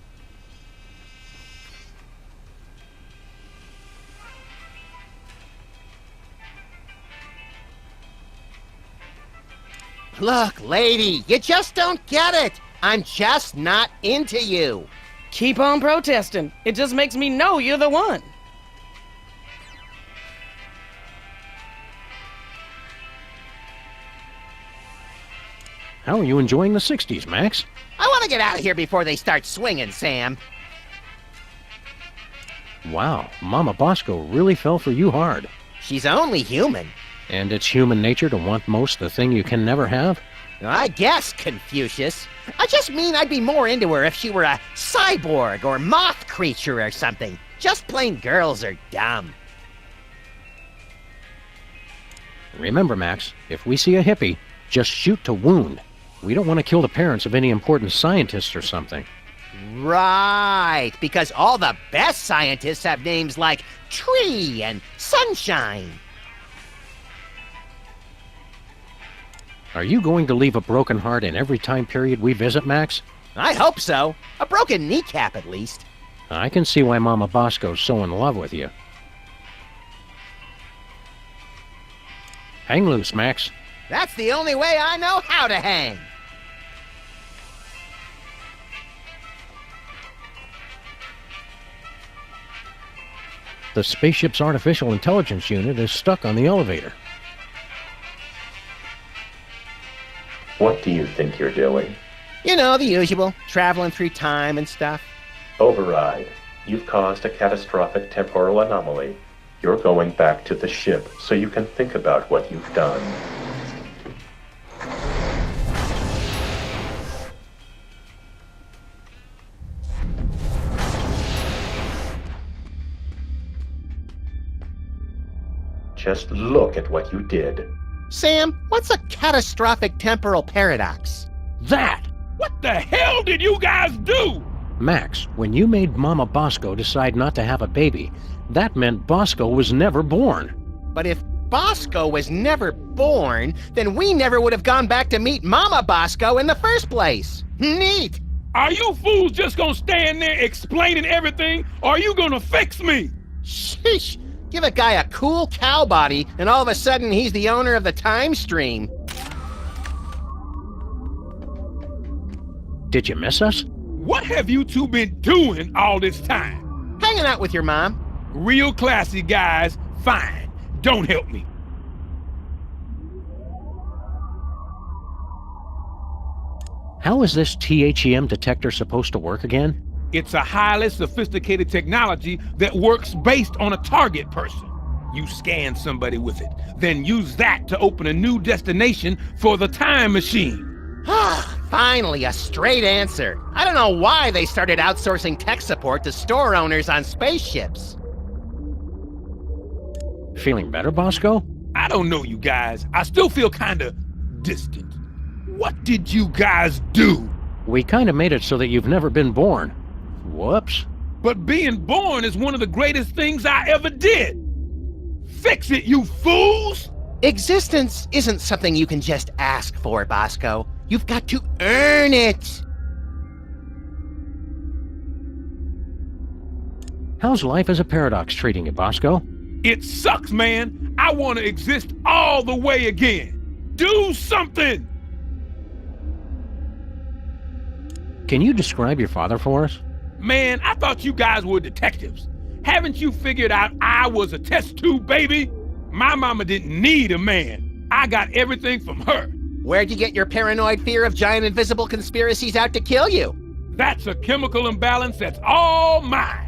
Look, lady, you just don't get it. I'm just not into you. Keep on protesting. It just makes me know you're the one. How are you enjoying the 60s, Max? I want to get out of here before they start swinging, Sam. Wow, Mama Bosco really fell for you hard. She's only human. And it's human nature to want most the thing you can never have? I guess, Confucius. I just mean I'd be more into her if she were a cyborg or moth creature or something. Just plain girls are dumb. Remember, Max, if we see a hippie, just shoot to wound. We don't want to kill the parents of any important scientists or something. Right, because all the best scientists have names like Tree and Sunshine. Are you going to leave a broken heart in every time period we visit, Max? I hope so. A broken kneecap, at least. I can see why Mama Bosco's so in love with you. Hang loose, Max. That's the only way I know how to hang. The spaceship's artificial intelligence unit is stuck on the elevator. What do you think you're doing? You know, the usual. Traveling through time and stuff. Override. You've caused a catastrophic temporal anomaly. You're going back to the ship so you can think about what you've done. Just look at what you did. Sam, what's a catastrophic temporal paradox? That! What the hell did you guys do? Max, when you made Mama Bosco decide not to have a baby, that meant Bosco was never born. But if Bosco was never born, then we never would have gone back to meet Mama Bosco in the first place. Neat! Are you fools just gonna stand there explaining everything, or are you gonna fix me? Sheesh! Give a guy a cool cow body, and all of a sudden he's the owner of the time stream. Did you miss us? What have you two been doing all this time? Hanging out with your mom. Real classy guys, fine. Don't help me. How is this THEM detector supposed to work again? It's a highly sophisticated technology that works based on a target person. You scan somebody with it, then use that to open a new destination for the time machine. Finally, a straight answer. I don't know why they started outsourcing tech support to store owners on spaceships. Feeling better, Bosco? I don't know, you guys. I still feel kinda distant. What did you guys do? We kinda made it so that you've never been born. Whoops. But being born is one of the greatest things I ever did. Fix it, you fools! Existence isn't something you can just ask for, Bosco. You've got to earn it. How's life as a paradox treating you, Bosco? It sucks, man. I want to exist all the way again. Do something! Can you describe your father for us? Man, I thought you guys were detectives. Haven't you figured out I was a test tube baby? My mama didn't need a man. I got everything from her. Where'd you get your paranoid fear of giant invisible conspiracies out to kill you? That's a chemical imbalance that's all mine.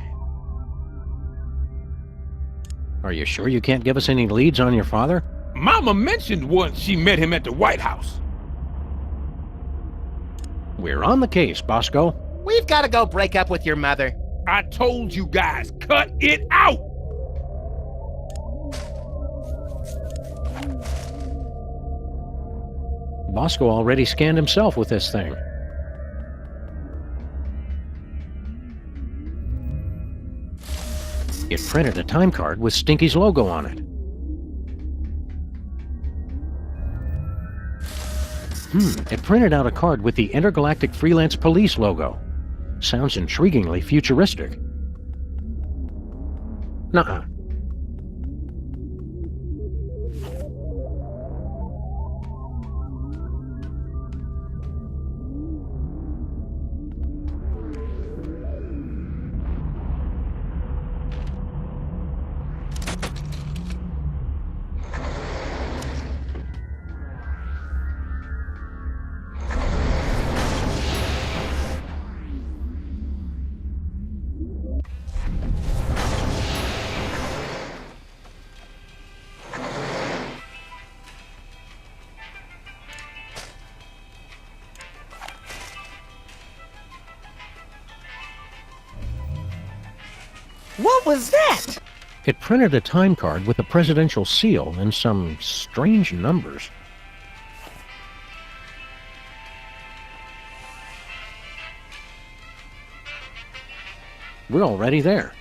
Are you sure you can't give us any leads on your father? Mama mentioned once she met him at the White House. We're on the case, Bosco. We've got to go break up with your mother. I told you guys, cut it out! Bosco already scanned himself with this thing. It printed a time card with Stinky's logo on it. It printed out a card with the Intergalactic Freelance Police logo. Sounds intriguingly futuristic. Nuh-uh. What was that? It printed a time card with a presidential seal and some strange numbers. We're already there.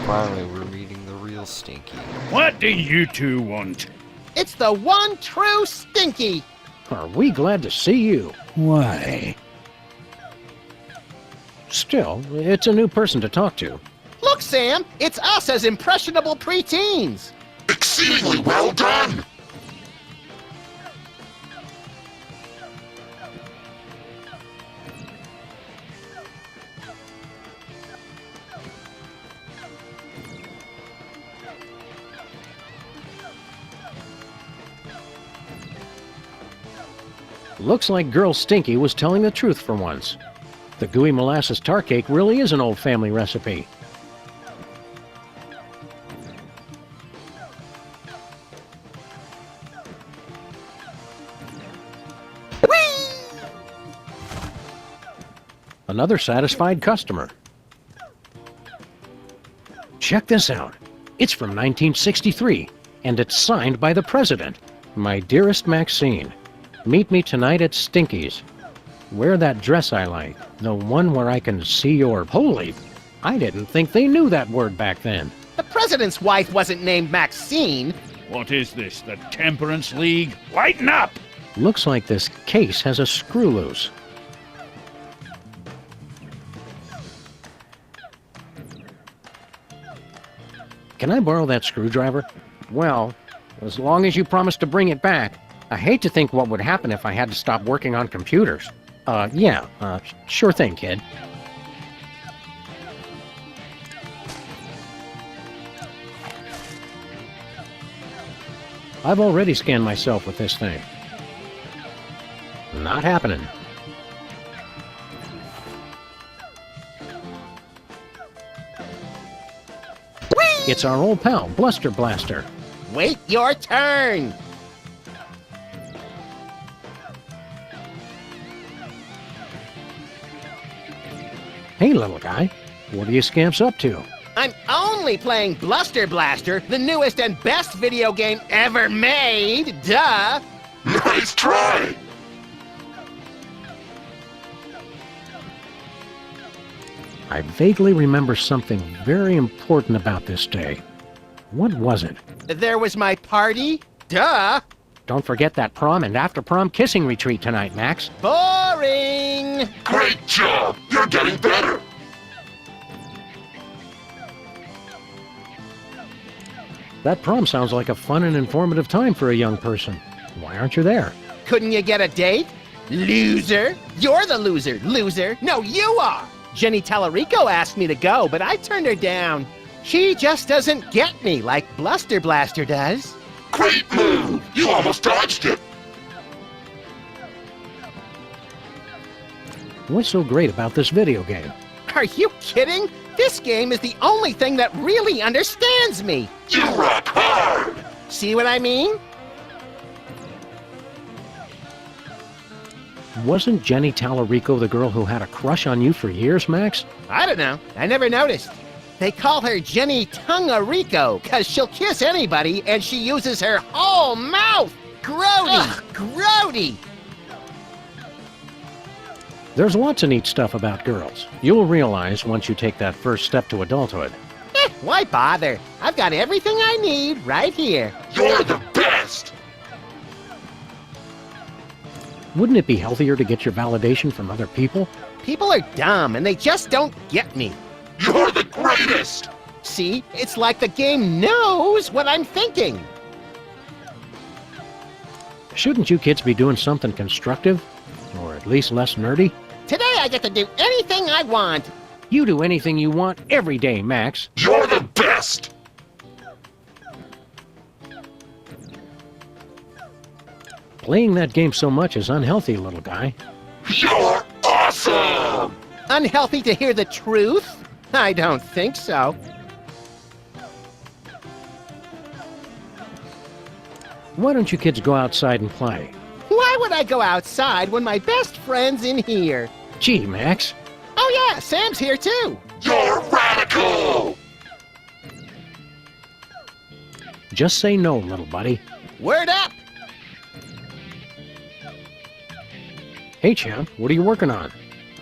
Finally, we're meeting the real Stinky. What do you two want? It's the one true Stinky. Are we glad to see you? Why? Still, it's a new person to talk to. Look, Sam, it's us as impressionable preteens. Exceedingly well done! Looks like Girl Stinky was telling the truth for once. The gooey molasses tart cake really is an old family recipe. Another satisfied customer. Check this out. It's from 1963, and it's signed by the President. My dearest Maxine, meet me tonight at Stinky's. Wear that dress I like, the one where I can see your... Holy! I didn't think they knew that word back then. The president's wife wasn't named Maxine. What is this, the Temperance League? Lighten up! Looks like this case has a screw loose. Can I borrow that screwdriver? Well, as long as you promise to bring it back. I hate to think what would happen if I had to stop working on computers. Sure thing, kid. I've already scanned myself with this thing. Not happening. Whee! It's our old pal, Bluster Blaster. Wait your turn. Hey, little guy. What are you scamps up to? I'm only playing Bluster Blaster, the newest and best video game ever made. Duh. Nice try! I vaguely remember something very important about this day. What was it? There was my party. Duh. Don't forget that prom and after-prom kissing retreat tonight, Max. Boring. Great job! You're getting better! That prom sounds like a fun and informative time for a young person. Why aren't you there? Couldn't you get a date? Loser. You're the loser. Loser. No, you are. Jenny Tallarico asked me to go, but I turned her down. She just doesn't get me like Bluster Blaster does. Great move! You almost dodged it! What's so great about this video game? Are you kidding? This game is the only thing that really understands me. You rock hard! See what I mean? Wasn't Jenny Tallarico the girl who had a crush on you for years, Max? I don't know. I never noticed. They call her Jenny Tungarico because she'll kiss anybody and she uses her whole mouth. Grody! Ugh, grody! There's lots of neat stuff about girls. You'll realize once you take that first step to adulthood. Why bother? I've got everything I need right here. You're the best! Wouldn't it be healthier to get your validation from other people? People are dumb and they just don't get me. You're the greatest! See, it's like the game knows what I'm thinking. Shouldn't you kids be doing something constructive? Or at least less nerdy? Today I get to do anything I want. You do anything you want every day, Max. You're the best! Playing that game so much is unhealthy, little guy. You're awesome! Unhealthy to hear the truth? I don't think so. Why don't you kids go outside and play? Why would I go outside when my best friend's in here? Gee, Max. Oh yeah, Sam's here too. You're radical! Just say no, little buddy. Word up! Hey, champ, what are you working on?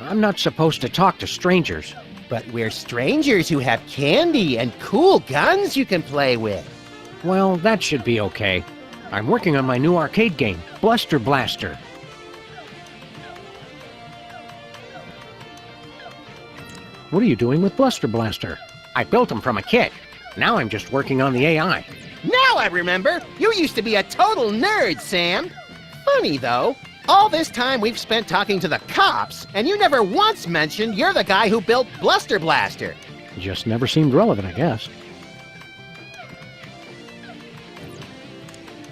I'm not supposed to talk to strangers. But we're strangers who have candy and cool guns you can play with. Well, that should be okay. I'm working on my new arcade game, Bluster Blaster. What are you doing with Bluster Blaster? I built him from a kit. Now I'm just working on the AI. Now I remember! You used to be a total nerd, Sam! Funny, though. All this time we've spent talking to the cops, and you never once mentioned you're the guy who built Bluster Blaster. Just never seemed relevant, I guess.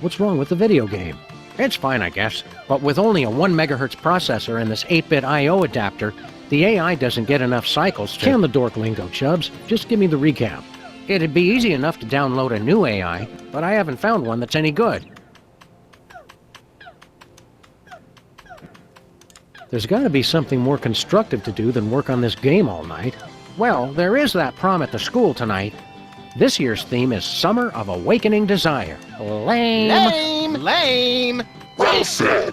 What's wrong with the video game? It's fine, I guess. But with only a 1 megahertz processor and this 8-bit I/O adapter, the AI doesn't get enough cycles to... Can the dork lingo, Chubbs. Just give me the recap. It'd be easy enough to download a new AI, but I haven't found one that's any good. There's got to be something more constructive to do than work on this game all night. Well, there is that prom at the school tonight. This year's theme is Summer of Awakening Desire. Lame. Lame! Lame! Well said!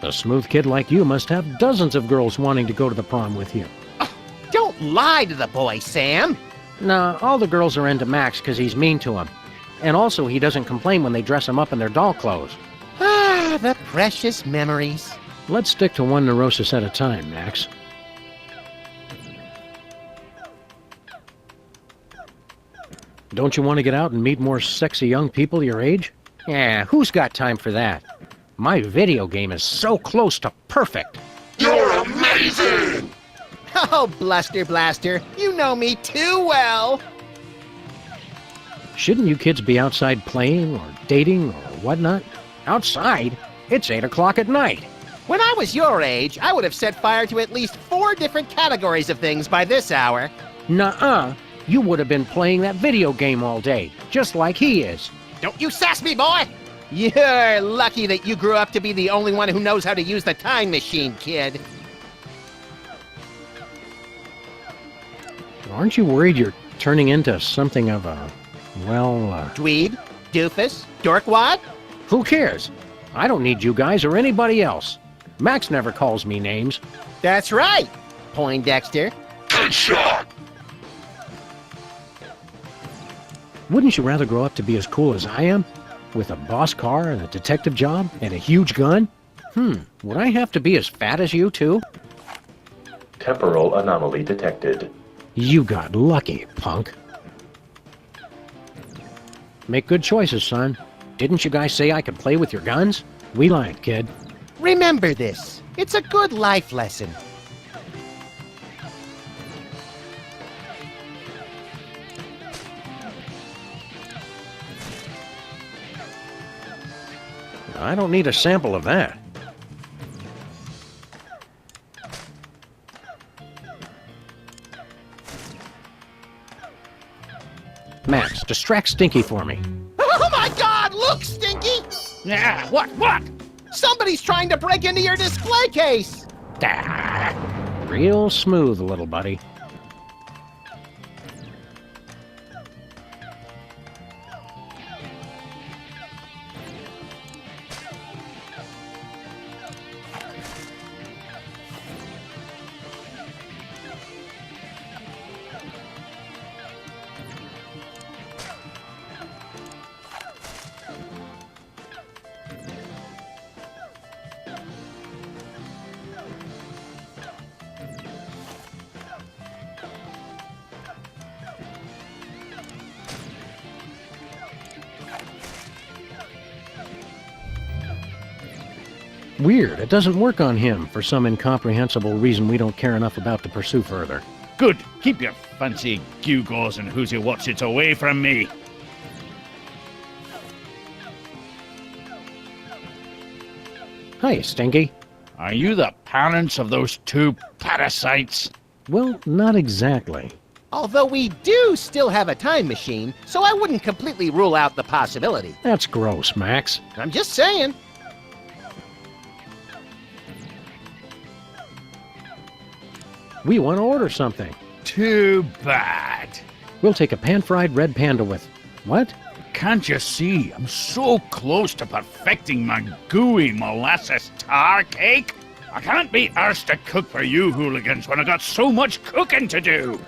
A smooth kid like you must have dozens of girls wanting to go to the prom with you. Don't lie to the boy, Sam! Nah, all the girls are into Max because he's mean to them. And also, he doesn't complain when they dress him up in their doll clothes. Ah, the precious memories. Let's stick to one neurosis at a time, Max. Don't you want to get out and meet more sexy young people your age? Yeah, who's got time for that? My video game is so close to perfect. You're amazing! Oh, Bluster Blaster, you know me too well! Shouldn't you kids be outside playing or dating or whatnot? Outside? It's 8 o'clock at night. When I was your age, I would have set fire to at least 4 4 different categories of things by this hour. Nuh-uh. You would have been playing that video game all day, just like he is. Don't you sass me, boy! You're lucky that you grew up to be the only one who knows how to use the time machine, kid. Aren't you worried you're turning into something of a, Dweeb? Doofus? Dorkwad? who cares? I don't need you guys or anybody else. Max never calls me names. That's right, Poindexter. Good shot. Wouldn't you rather grow up to be as cool as I am? With a boss car and a detective job and a huge gun? Would I have to be as fat as you, too? Temporal anomaly detected. You got lucky, punk. Make good choices, son. Didn't you guys say I could play with your guns? We lied, kid. Remember this. It's a good life lesson. I don't need a sample of that. Max, distract Stinky for me. Oh my God! Look, Stinky! Yeah, what? Somebody's trying to break into your display case! Ah, real smooth, little buddy. Weird, it doesn't work on him for some incomprehensible reason we don't care enough about to pursue further. Good. Keep your fancy gewgaws and who's your what's-its away from me. Hi, Stinky. Are you the parents of those 2 parasites? Well, not exactly. Although we do still have a time machine, so I wouldn't completely rule out the possibility. That's gross, Max. I'm just saying. We want to order something. Too bad. We'll take a pan-fried red panda with... What? Can't you see? I'm so close to perfecting my gooey molasses tar cake. I can't be arsed to cook for you hooligans when I got so much cooking to do.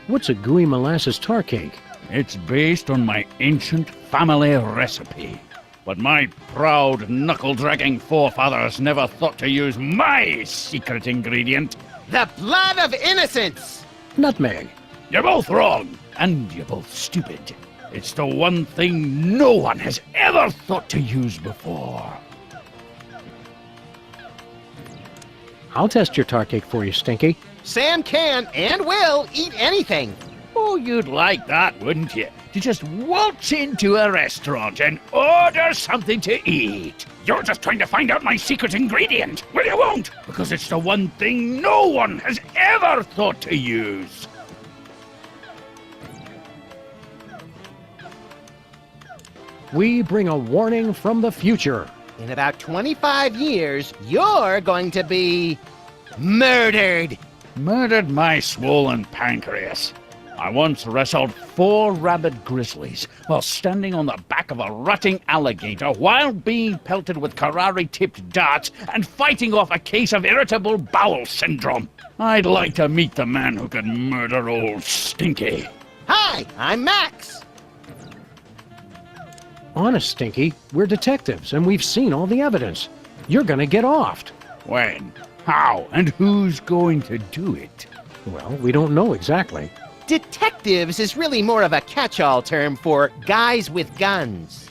What's a gooey molasses tar cake? It's based on my ancient family recipe. But my proud, knuckle-dragging forefathers never thought to use my secret ingredient. The blood of innocence! Nutmeg. You're both wrong, and you're both stupid. It's the one thing no one has ever thought to use before. I'll test your tar cake for you, Stinky. Sam can and will eat anything. Oh, you'd like that, wouldn't you? To just waltz into a restaurant and order something to eat. You're just trying to find out my secret ingredient. Well, you won't, because it's the one thing no one has ever thought to use. We bring a warning from the future. In about 25 years, you're going to be... murdered! Murdered my swollen pancreas. I once wrestled 4 rabid grizzlies while standing on the back of a rutting alligator while being pelted with Karari-tipped darts and fighting off a case of irritable bowel syndrome. I'd like to meet the man who could murder old Stinky. Hi, I'm Max. Honest, Stinky, we're detectives, and we've seen all the evidence. You're gonna get offed. When? How? And who's going to do it? Well, we don't know exactly. Detectives is really more of a catch-all term for guys with guns.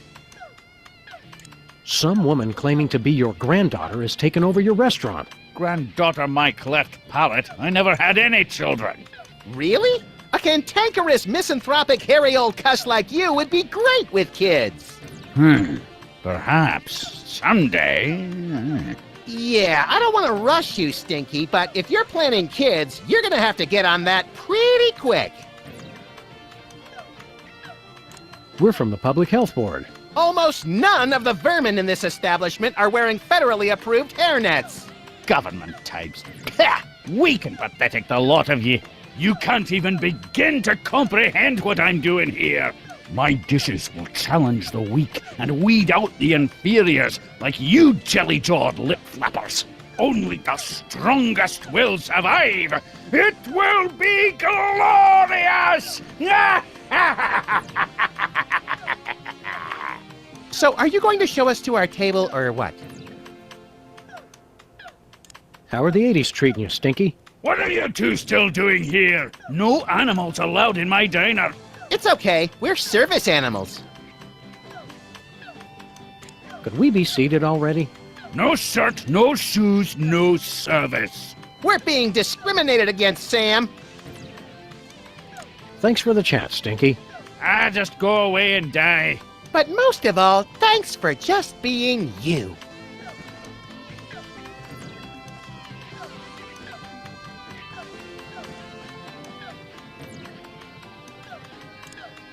Some woman claiming to be your granddaughter has taken over your restaurant. Granddaughter my cleft palate. I never had any children. Really? A cantankerous, misanthropic, hairy old cuss like you would be great with kids. Perhaps. Someday. Yeah, I don't want to rush you, Stinky, but if you're planning kids, you're gonna have to get on that pretty quick. We're from the Public Health Board. Almost none of the vermin in this establishment are wearing federally approved hairnets. Government types. Pah! Weak and pathetic, the lot of ye. You can't even begin to comprehend what I'm doing here. My dishes will challenge the weak and weed out the inferiors like you jelly-jawed lip-flappers. Only the strongest will survive. It will be glorious! So are you going to show us to our table or what? How are the 80s treating you, Stinky? What are you two still doing here? No animals allowed in my diner. It's okay, we're service animals. Could we be seated already? No shirt, no shoes, no service. We're being discriminated against, Sam. Thanks for the chat, Stinky. Just go away and die. But most of all, thanks for just being you.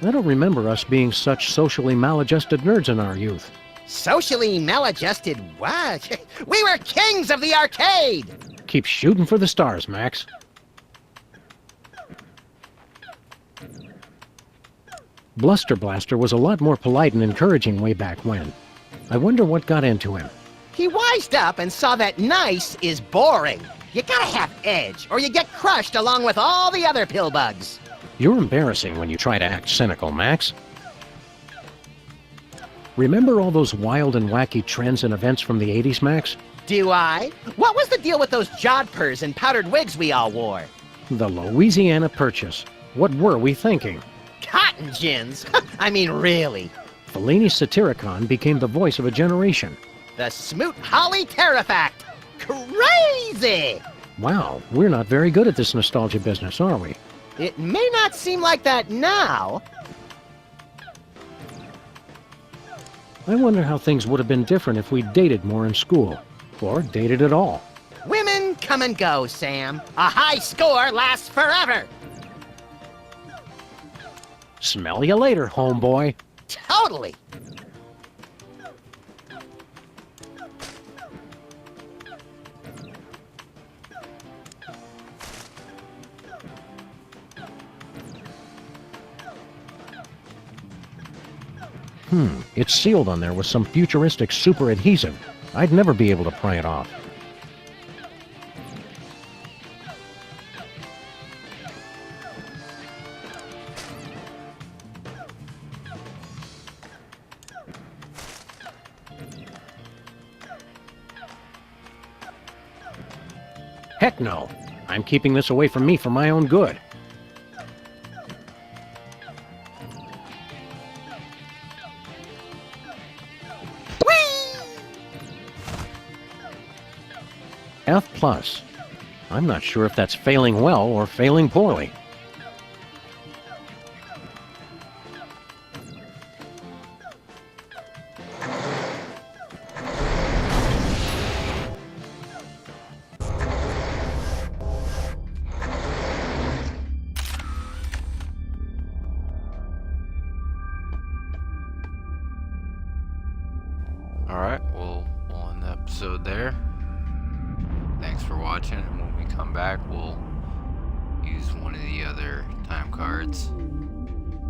I don't remember us being such socially maladjusted nerds in our youth. Socially maladjusted what? We were kings of the arcade! Keep shooting for the stars, Max. Bluster Blaster was a lot more polite and encouraging way back when. I wonder what got into him. He wised up and saw that nice is boring. You gotta have edge, or you get crushed along with all the other pillbugs. You're embarrassing when you try to act cynical, Max. Remember all those wild and wacky trends and events from the 80s, Max? Do I? What was the deal with those jodhpurs and powdered wigs we all wore? The Louisiana Purchase. What were we thinking? Cotton gins? I mean, really. Fellini's Satyricon became the voice of a generation. The Smoot Holly Terrifact. Crazy! Wow, we're not very good at this nostalgia business, are we? It may not seem like that now. I wonder how things would have been different if we dated more in school. Or dated at all. Women come and go, Sam. A high score lasts forever. Smell you later, homeboy. Totally. It's sealed on there with some futuristic super adhesive. I'd never be able to pry it off. Heck no! I'm keeping this away from me for my own good. F+. I'm not sure if that's failing well or failing poorly. Alright, we'll end the episode there. Thanks for watching, and when we come back, we'll use one of the other time cards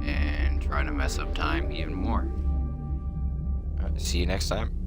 and try to mess up time even more. Alright, see you next time.